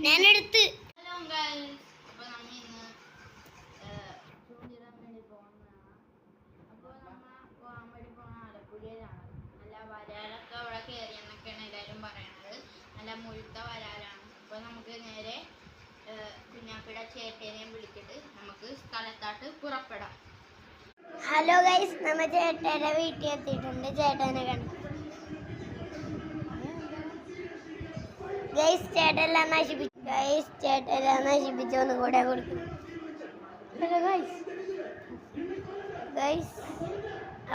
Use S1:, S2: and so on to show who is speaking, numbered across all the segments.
S1: ഞാനെടുത്ത്.
S2: Hello guys, അപ്പോൾ നമ്മൾ ഇന്ന് ചൂണ്ടിടാൻ വേണ്ടി പോകുന്നതാണ്. അപ്പോൾ നമ്മൾ പോകാൻ വേണ്ടി പോകുന്ന ആലപ്പുഴയിലാണ്. നല്ല വരാലൊക്കെ അവിടെ കയറിയെന്നൊക്കെയാണ് എല്ലാവരും പറയണത്. നല്ല മുഴുത്ത വരാലാണ്. അപ്പോൾ നമുക്ക് നേരെ കുഞ്ഞാപ്പിയുടെ ചേട്ടനെയും വിളിച്ചിട്ട് നമുക്ക് സ്ഥലത്താട്ട് പുറപ്പെടാം.
S1: ഹലോ ഗൈസ്, നമ്മ ചേട്ടന്റെ വീട്ടിൽ എത്തിയിട്ടുണ്ട്. ചേട്ടനെ കണ്ടു. ഗൈസ്, ചേട്ടെല്ലാം നശിപ്പിച്ചു. ഗൈസ്, ചേട്ടെല്ലാം നശിപ്പിച്ചു. ഒന്നും കൂടെ കൊടുക്കും. ഗൈസ്,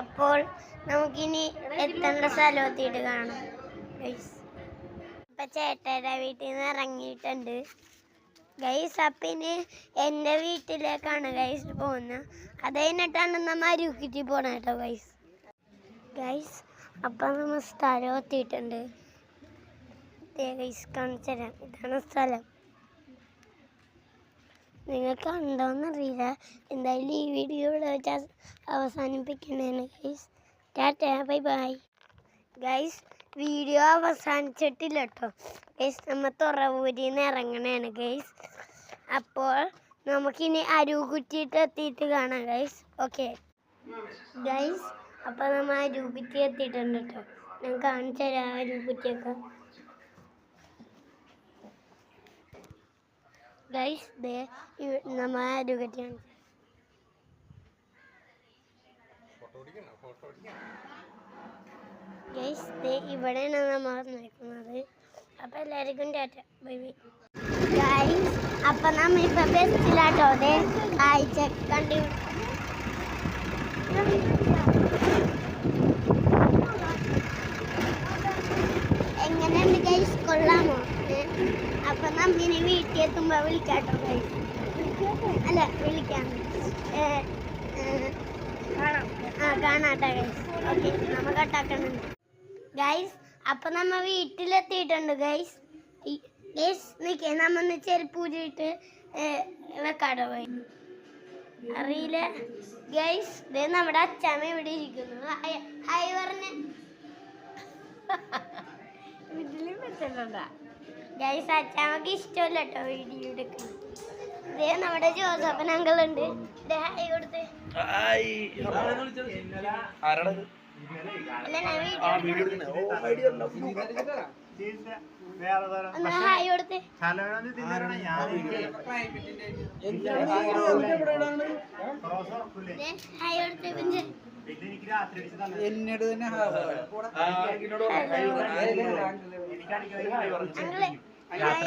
S1: അപ്പോൾ നമുക്കിനി എത്തേണ്ട സ്ഥലം എത്തിയിട്ട് കാണാം. ഗൈസ്, ഇപ്പൊ ചേട്ടന്റെ വീട്ടിൽ നിന്ന് ഇറങ്ങിയിട്ടുണ്ട്. ഗൈസ്, അപ്പിന് എൻ്റെ വീട്ടിലേക്കാണ് ഗൈസ് പോകുന്നത്. അത് കഴിഞ്ഞിട്ടാണ് നമ്മ അരുക്കിറ്റി പോണ കേട്ടോ ഗൈസ്. ഗൈസ്, അപ്പം നമ്മൾ സ്ഥലം എത്തിയിട്ടുണ്ട്. ഗൈസ്, കാണിച്ചു തരാം. ഇതാണ് സ്ഥലം. നിങ്ങൾ കണ്ടോന്നറിയില്ല. എന്തായാലും ഈ വീഡിയോ ഇവിടെ വെച്ച് അവസാനിപ്പിക്കണേന് guys. Tata, bye bye. Guys, video അവസാനിച്ചിട്ടില്ല കേട്ടോ ഗൈസ്. നമ്മൾ തുറവൂരിൽ നിന്ന് ഇറങ്ങണേണ് ഗൈസ്. അപ്പോൾ നമുക്കിനി അരുക്കുറ്റിയിട്ട് എത്തിയിട്ട് കാണാം ഗൈസ്. ഓക്കെ ഗൈസ്, അപ്പോൾ നമ്മൾ അരുക്കുറ്റി എത്തിയിട്ടുണ്ട് കേട്ടോ. ഞാൻ കാണിച്ചു തരാം അരുക്കുറ്റിയൊക്കെ. ഗൈസ്, ദേ നമ്മൾ അരുക്കുറ്റിയാണ്. ഗൈസ്, ദേ ഇവിടെയാണ് നമ്മൾ നിൽക്കുന്നത്. അപ്പം എല്ലാവർക്കും ടാറ്റ, ബൈ ബൈ. ഗൈസ്, അപ്പം നമ്മൾ ഇപ്പം ബസ്സിലാട്ടോ. അതെ ആഴ്ച കണ്ടി എങ്ങനെയുണ്ട് ഗൈസ്? കൊള്ളാമോ? അപ്പം നമ്മിനി വീട്ടിൽ എത്തുമ്പോൾ വിളിക്കാട്ടോ ഗൈസ്. അല്ല, വിളിക്കാം. കാണാട്ടോ ഗൈസ്. ഓക്കെ, നമ്മൾ കട്ടാക്കുന്നുണ്ട് ഗൈസ്. അപ്പം നമ്മൾ വീട്ടിലെത്തിയിട്ടുണ്ട് ഗൈസ്. ഗൈസ്, നിൽക്കേ, നമ്മൊന്ന് ചെരുപ്പൂരിട്ട് വെക്കാടോ ഗൈസ്. അറിയില്ല ഗൈസ്. ഇത് നമ്മുടെ അച്ചാമ്മ ഇവിടെ ഇരിക്കുന്നു. ഹായ് പറഞ്ഞ് വീട്ടിലും വെച്ചിട്ടുണ്ടാ ഗൈസ്. അച്ചാമ്മക്ക് ഇഷ്ടമല്ല കേട്ടോ വീഡിയോ എടുക്കുന്നത്. ഇതേ നമ്മുടെ ജോസഫൻ അങ്കിളുണ്ട്. ഹായ് കൊടുത്ത്. ഹായ് കൊടുത്ത്. ഹായ് കൊടുത്ത്.
S3: എന്നോട് തന്നെ
S1: അങ്കിള്